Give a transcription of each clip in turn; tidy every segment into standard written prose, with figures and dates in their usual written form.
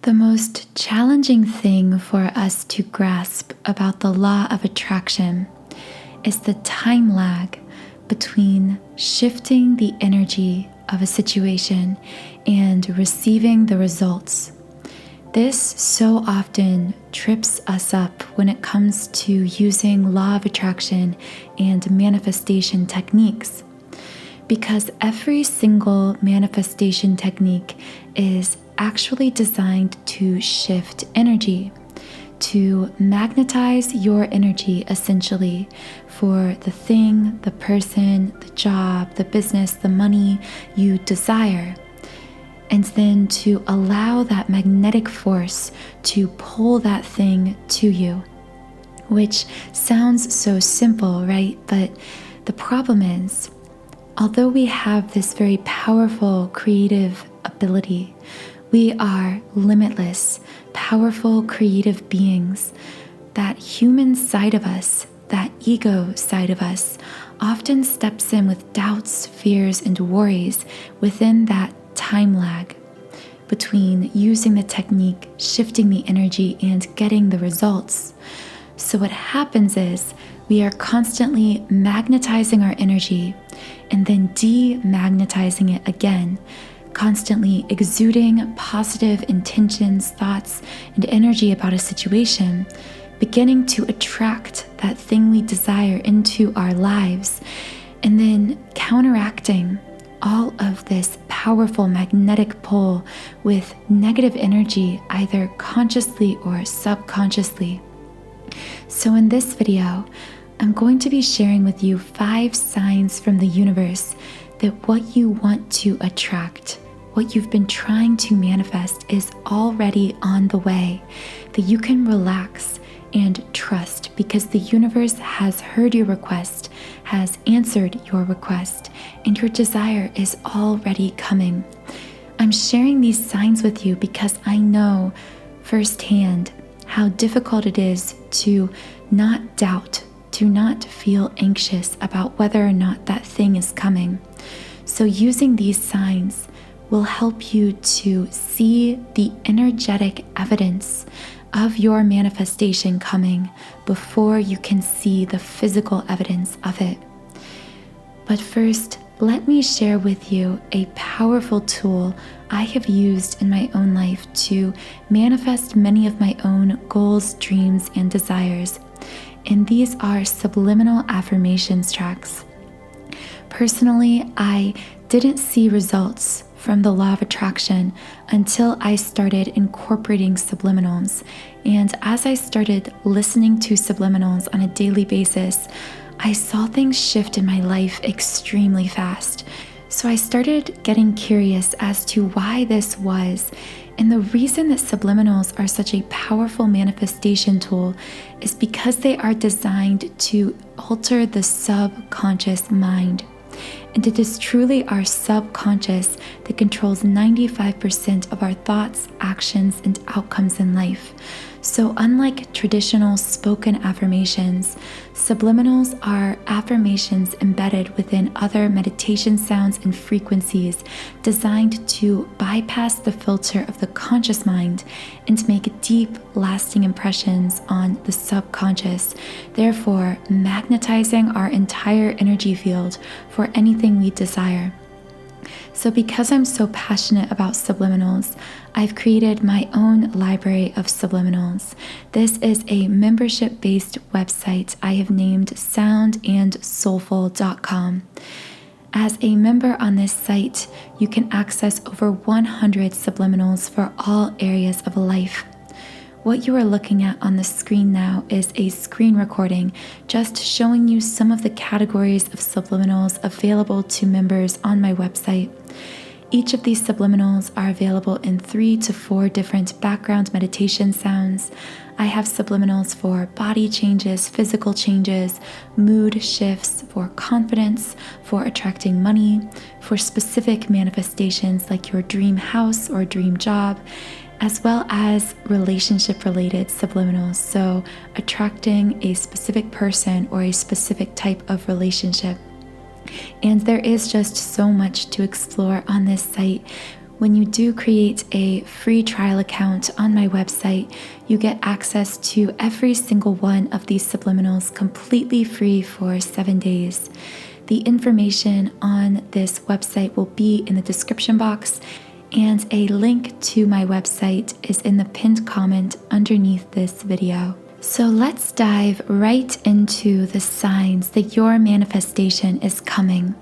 The most challenging thing for us to grasp about the law of attraction is the time lag between shifting the energy of a situation and receiving the results. This so often trips us up when it comes to using law of attraction and manifestation techniques, because every single manifestation technique is actually designed to shift energy, to magnetize your energy essentially for the thing, the person, the job, the business, the money you desire, and then to allow that magnetic force to pull that thing to you, which sounds so simple, right? But the problem is, although we have this very powerful creative ability, we are limitless, powerful, creative beings. That human side of us, that ego side of us, often steps in with doubts, fears, and worries within that time lag between using the technique, shifting the energy, and getting the results. So what happens is we are constantly magnetizing our energy and then demagnetizing it again, constantly exuding positive intentions, thoughts, and energy about a situation, beginning to attract that thing we desire into our lives, and then counteracting all of this powerful magnetic pull with negative energy, either consciously or subconsciously. So in this video, I'm going to be sharing with you 5 signs from the universe that what you want to attract, what you've been trying to manifest, is already on the way, that you can relax and trust because the universe has heard your request, has answered your request, and your desire is already coming. I'm sharing these signs with you because I know firsthand how difficult it is to not doubt, to not feel anxious about whether or not that thing is coming. So using these signs will help you to see the energetic evidence of your manifestation coming before you can see the physical evidence of it. But first, let me share with you a powerful tool I have used in my own life to manifest many of my own goals, dreams, and desires. And these are subliminal affirmations tracks. Personally, I didn't see results from the law of attraction until I started incorporating subliminals. And as I started listening to subliminals on a daily basis, I saw things shift in my life extremely fast. So I started getting curious as to why this was. And the reason that subliminals are such a powerful manifestation tool is because they are designed to alter the subconscious mind. And it is truly our subconscious that controls 95% of our thoughts, actions, and outcomes in life. So unlike traditional spoken affirmations, subliminals are affirmations embedded within other meditation sounds and frequencies designed to bypass the filter of the conscious mind and make deep, lasting impressions on the subconscious, therefore magnetizing our entire energy field for anything we desire. So because I'm so passionate about subliminals, I've created my own library of subliminals. This is a membership-based website I have named soundandsoulful.com. As a member on this site, you can access over 100 subliminals for all areas of life. What you are looking at on the screen now is a screen recording just showing you some of the categories of subliminals available to members on my website. Each of these subliminals are available in 3 to 4 different background meditation sounds. I have subliminals for body changes, physical changes, mood shifts, for confidence, for attracting money, for specific manifestations like your dream house or dream job, as well as relationship-related subliminals, so attracting a specific person or a specific type of relationship. And there is just so much to explore on this site When you do create a free trial account on my website, you get access to every single one of these subliminals completely free for 7 days. The information on this website will be in the description box, and a link to my website is in the pinned comment underneath this video. So let's dive right into the signs that your manifestation is coming.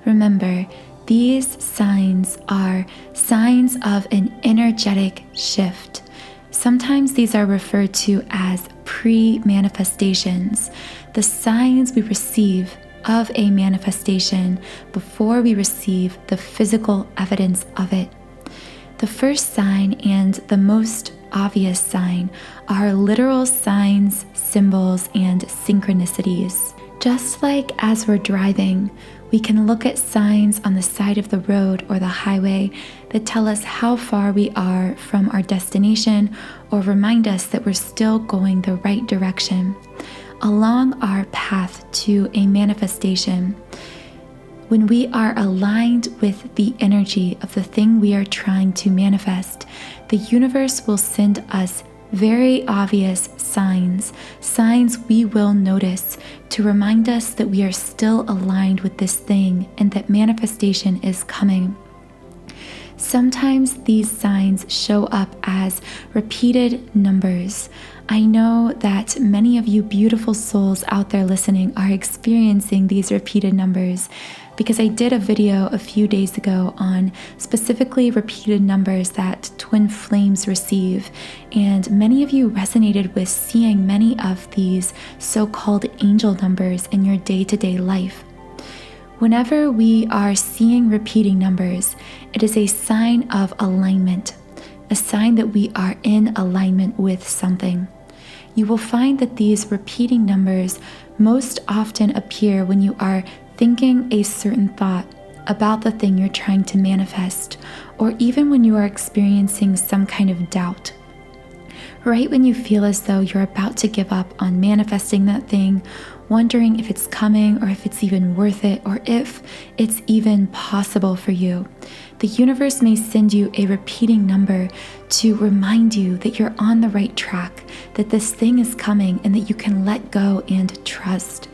Remember, these signs are signs of an energetic shift. Sometimes these are referred to as pre-manifestations, the signs we receive of a manifestation before we receive the physical evidence of it. The first sign and the most obvious sign are literal signs, symbols, and synchronicities. Just like as we're driving, we can look at signs on the side of the road or the highway that tell us how far we are from our destination or remind us that we're still going the right direction. Along our path to a manifestation, when we are aligned with the energy of the thing we are trying to manifest, the universe will send us very obvious signs we will notice to remind us that we are still aligned with this thing and that manifestation is coming. Sometimes these signs show up as repeated numbers. I know that many of you beautiful souls out there listening are experiencing these repeated numbers, because I did a video a few days ago on specifically repeated numbers that twin flames receive, and many of you resonated with seeing many of these so-called angel numbers in your day-to-day life. Whenever we are seeing repeating numbers, it is a sign of alignment, a sign that we are in alignment with something. You will find that these repeating numbers most often appear when you are thinking a certain thought about the thing you're trying to manifest, or even when you are experiencing some kind of doubt. Right when you feel as though you're about to give up on manifesting that thing, wondering if it's coming or if it's even worth it or if it's even possible for you, the universe may send you a repeating number to remind you that you're on the right track, that this thing is coming and that you can let go and trust.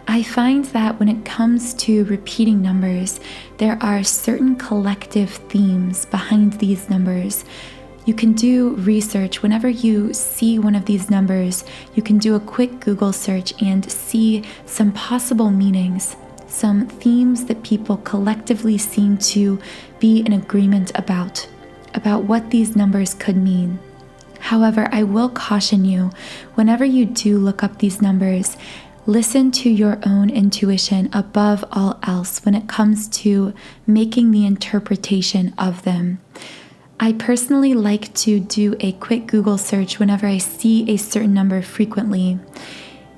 I find that when it comes to repeating numbers, there are certain collective themes behind these numbers. You can do research. Whenever you see one of these numbers, you can do a quick Google search and see some possible meanings, some themes that people collectively seem to be in agreement about what these numbers could mean. However, I will caution you, whenever you do look up these numbers, listen to your own intuition above all else when it comes to making the interpretation of them. I personally like to do a quick Google search whenever I see a certain number frequently,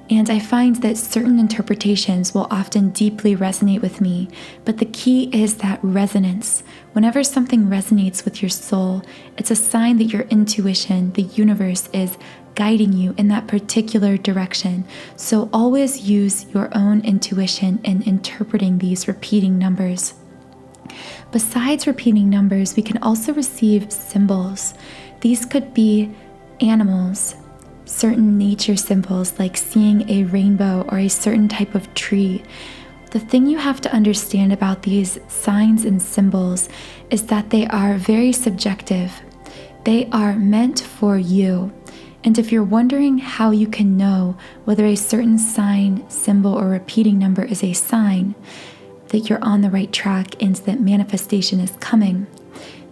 and I find that certain interpretations will often deeply resonate with me, but the key is that resonance. Whenever something resonates with your soul, it's a sign that your intuition, the universe, is guiding you in that particular direction. So always use your own intuition in interpreting these repeating numbers. Besides repeating numbers, we can also receive symbols. These could be animals, certain nature symbols like seeing a rainbow or a certain type of tree. The thing you have to understand about these signs and symbols is that they are very subjective. They are meant for you. And if you're wondering how you can know whether a certain sign, symbol, or repeating number is a sign that you're on the right track and that manifestation is coming,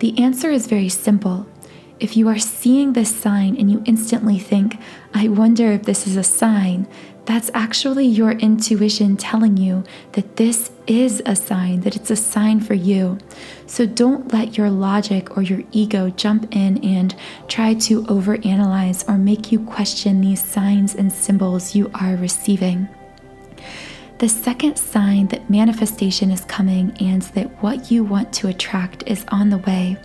the answer is very simple. If you are seeing this sign and you instantly think, I wonder if this is a sign, that's actually your intuition telling you that this is a sign, that it's a sign for you. So don't let your logic or your ego jump in and try to overanalyze or make you question these signs and symbols you are receiving. The second sign that manifestation is coming and that what you want to attract is on the way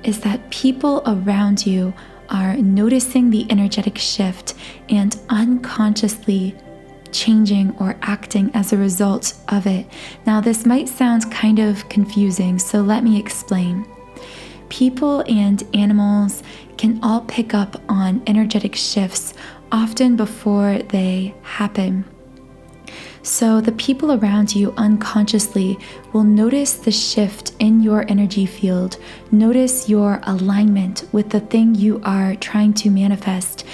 is that people around you are noticing the energetic shift and unconsciously changing or acting as a result of it. Now, this might sound kind of confusing, so let me explain. People and animals can all pick up on energetic shifts often before they happen. So the people around you unconsciously will notice the shift in your energy field, notice your alignment with the thing you are trying to manifest.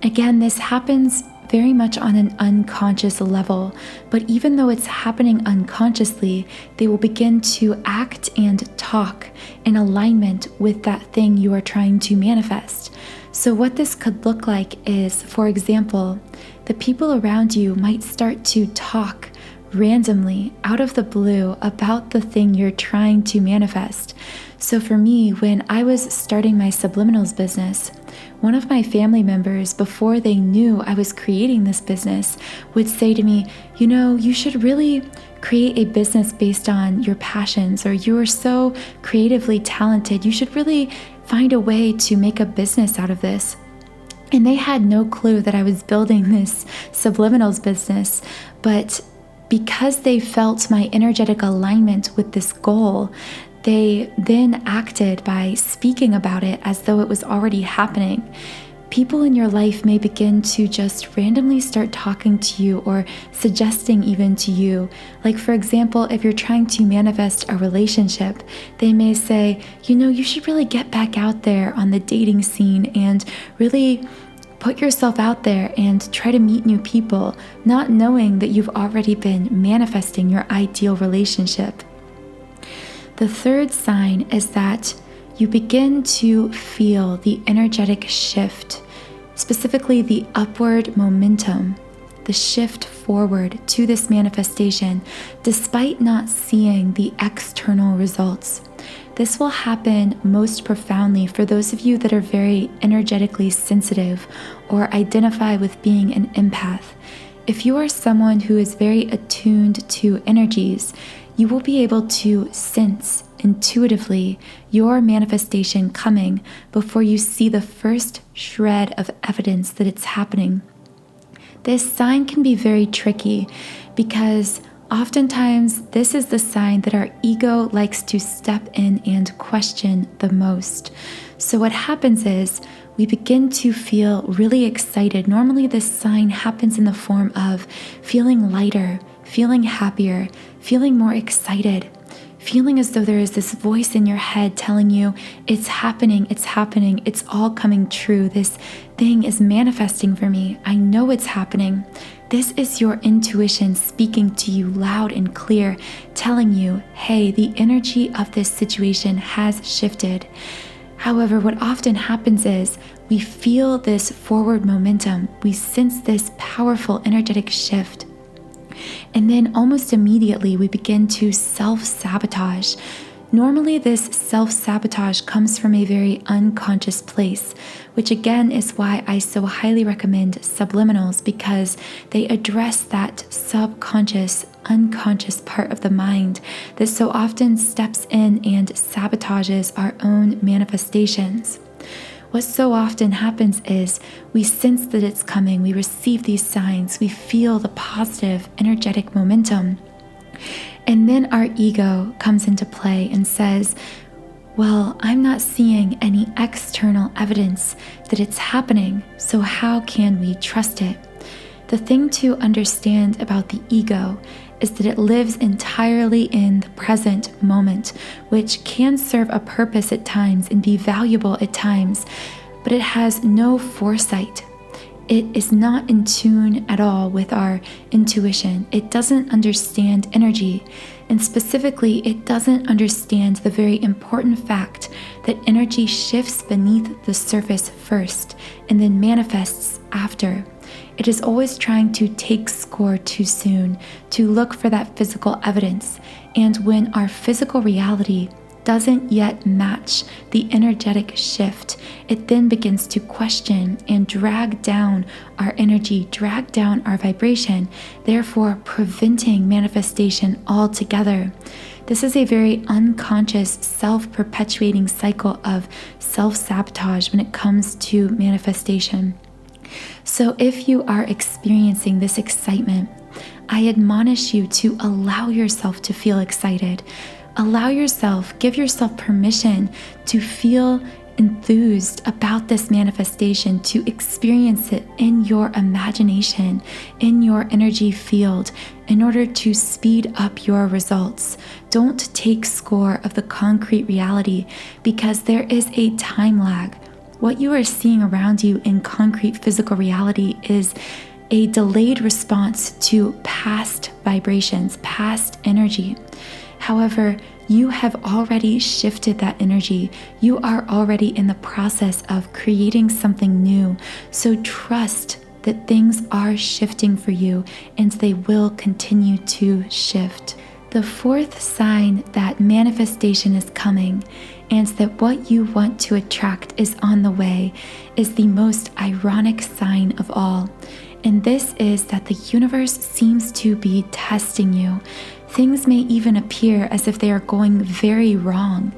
Again, this happens very much on an unconscious level, but even though it's happening unconsciously, they will begin to act and talk in alignment with that thing you are trying to manifest. So what this could look like is, for example, the people around you might start to talk randomly out of the blue about the thing you're trying to manifest. So for me, when I was starting my Subliminals business, one of my family members, before they knew I was creating this business, would say to me, you should really create a business based on your passions, or you are so creatively talented. You should really find a way to make a business out of this. And they had no clue that I was building this Subliminals business, but because they felt my energetic alignment with this goal, they then acted by speaking about it as though it was already happening. People in your life may begin to just randomly start talking to you or suggesting even to you. Like, for example, if you're trying to manifest a relationship, they may say, you should really get back out there on the dating scene and really put yourself out there and try to meet new people, not knowing that you've already been manifesting your ideal relationship. The third sign is that you begin to feel the energetic shift, specifically the upward momentum, the shift forward to this manifestation, despite not seeing the external results. This will happen most profoundly for those of you that are very energetically sensitive or identify with being an empath. If you are someone who is very attuned to energies, you will be able to sense intuitively your manifestation coming before you see the first shred of evidence that it's happening. This sign can be very tricky because oftentimes this is the sign that our ego likes to step in and question the most. So what happens is we begin to feel really excited. Normally this sign happens in the form of feeling lighter, feeling happier, feeling more excited, feeling as though there is this voice in your head telling you, it's happening, it's all coming true. This thing is manifesting for me. I know it's happening. This is your intuition speaking to you loud and clear, telling you, hey, the energy of this situation has shifted. However, what often happens is we feel this forward momentum. We sense this powerful energetic shift. And then almost immediately we begin to self-sabotage. Normally this self-sabotage comes from a very unconscious place, which again is why I so highly recommend Subliminals, because they address that subconscious, unconscious part of the mind that so often steps in and sabotages our own manifestations. What so often happens is we sense that it's coming, we receive these signs, we feel the positive, energetic momentum, and then our ego comes into play and says, well, I'm not seeing any external evidence that it's happening, so how can we trust it? The thing to understand about the ego is that it lives entirely in the present moment, which can serve a purpose at times and be valuable at times, but it has no foresight. It is not in tune at all with our intuition. It doesn't understand energy, and specifically, it doesn't understand the very important fact that energy shifts beneath the surface first and then manifests after. It is always trying to take score too soon, to look for that physical evidence. And when our physical reality doesn't yet match the energetic shift, it then begins to question and drag down our energy, drag down our vibration, therefore preventing manifestation altogether. This is a very unconscious, self-perpetuating cycle of self-sabotage when it comes to manifestation. So if you are experiencing this excitement, I admonish you to allow yourself to feel excited, Give yourself permission to feel enthused about this manifestation, to experience it in your imagination, in your energy field, in order to speed up your results. Don't take score of the concrete reality, because there is a time lag. What you are seeing around you in concrete physical reality is a delayed response to past vibrations, past energy. However, you have already shifted that energy. You are already in the process of creating something new. So trust that things are shifting for you, and they will continue to shift. The fourth sign that manifestation is coming and that what you want to attract is on the way is the most ironic sign of all. And this is that the universe seems to be testing you. Things may even appear as if they are going very wrong.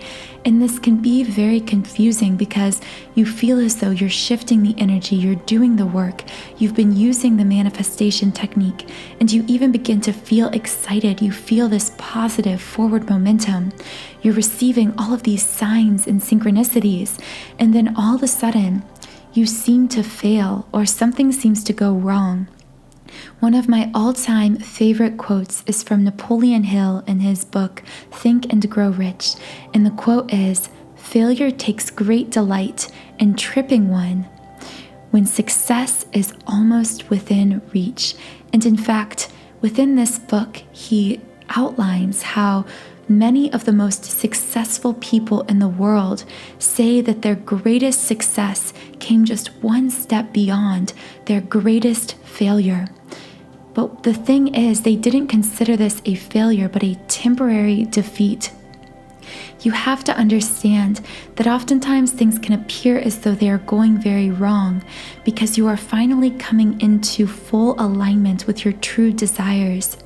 And this can be very confusing because you feel as though you're shifting the energy, you're doing the work, you've been using the manifestation technique, and you even begin to feel excited. You feel this positive forward momentum. You're receiving all of these signs and synchronicities, and then all of a sudden, you seem to fail or something seems to go wrong. One of my all-time favorite quotes is from Napoleon Hill in his book, Think and Grow Rich. And the quote is, "Failure takes great delight in tripping one when success is almost within reach." And in fact, within this book, he outlines how many of the most successful people in the world say that their greatest success came just one step beyond their greatest failure. But the thing is, they didn't consider this a failure, but a temporary defeat. You have to understand that oftentimes things can appear as though they are going very wrong because you are finally coming into full alignment with your true desires.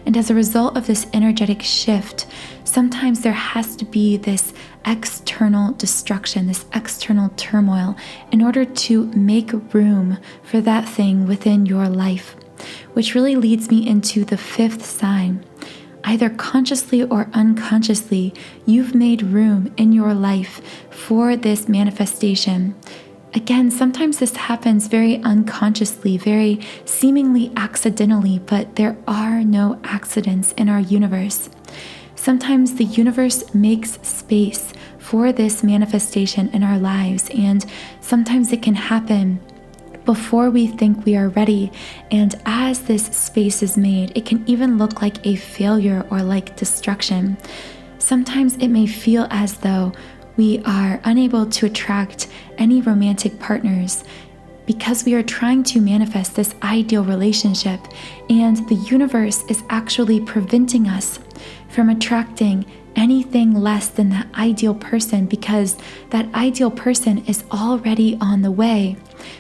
And as a result of this energetic shift, sometimes there has to be this external destruction, this external turmoil, in order to make room for that thing within your life. Which really leads me into the fifth sign. Either consciously or unconsciously, you've made room in your life for this manifestation. Again, sometimes this happens very unconsciously, very seemingly accidentally, but there are no accidents in our universe. Sometimes the universe makes space for this manifestation in our lives, and sometimes it can happen before we think we are ready. And as this space is made, it can even look like a failure or like destruction. Sometimes it may feel as though we are unable to attract any romantic partners because we are trying to manifest this ideal relationship, and the universe is actually preventing us from attracting anything less than that ideal person, because that ideal person is already on the way,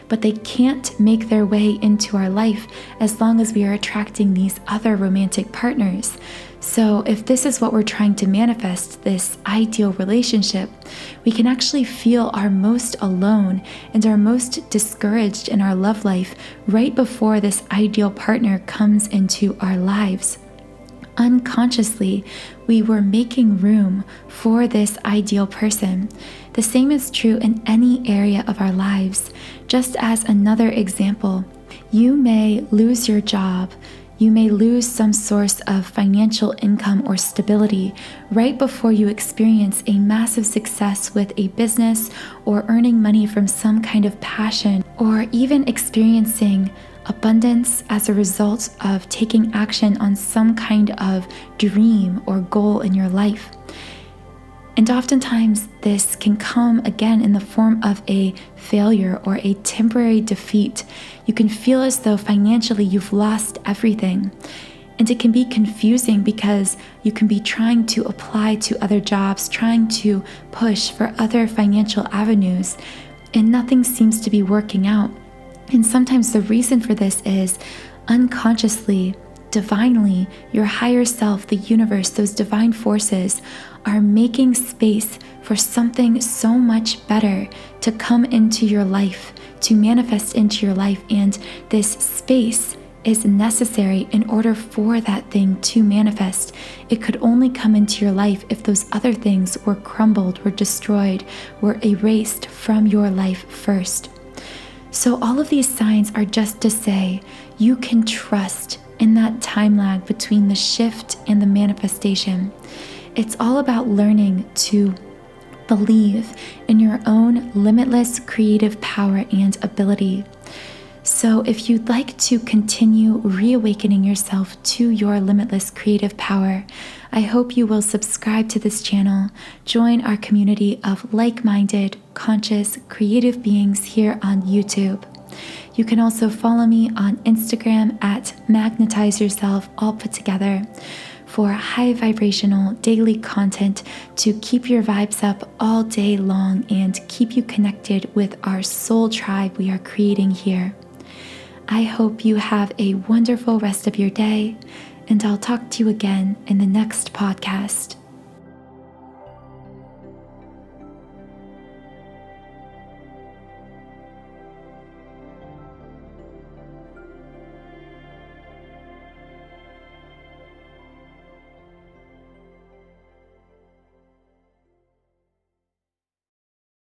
but they can't make their way into our life as long as we are attracting these other romantic partners. So if this is what we're trying to manifest, this ideal relationship, we can actually feel our most alone and our most discouraged in our love life right before this ideal partner comes into our lives. Unconsciously, we were making room for this ideal person. The same is true in any area of our lives. Just as another example, you may lose your job, you may lose some source of financial income or stability right before you experience a massive success with a business or earning money from some kind of passion, or even experiencing abundance as a result of taking action on some kind of dream or goal in your life. And oftentimes this can come again in the form of a failure or a temporary defeat. You can feel as though financially you've lost everything. And it can be confusing because you can be trying to apply to other jobs, trying to push for other financial avenues, and nothing seems to be working out. And sometimes the reason for this is unconsciously, divinely, your higher self, the universe, those divine forces are making space for something so much better to come into your life, to manifest into your life. And this space is necessary in order for that thing to manifest. It could only come into your life if those other things were crumbled, were destroyed, were erased from your life first. So all of these signs are just to say you can trust in that time lag between the shift and the manifestation. It's all about learning to believe in your own limitless creative power and ability. So if you'd like to continue reawakening yourself to your limitless creative power, I hope you will subscribe to this channel, join our community of like-minded, conscious, creative beings here on YouTube. You can also follow me on Instagram at Magnetize Yourself, all put together, for high vibrational daily content to keep your vibes up all day long and keep you connected with our soul tribe we are creating here. I hope you have a wonderful rest of your day, and I'll talk to you again in the next podcast.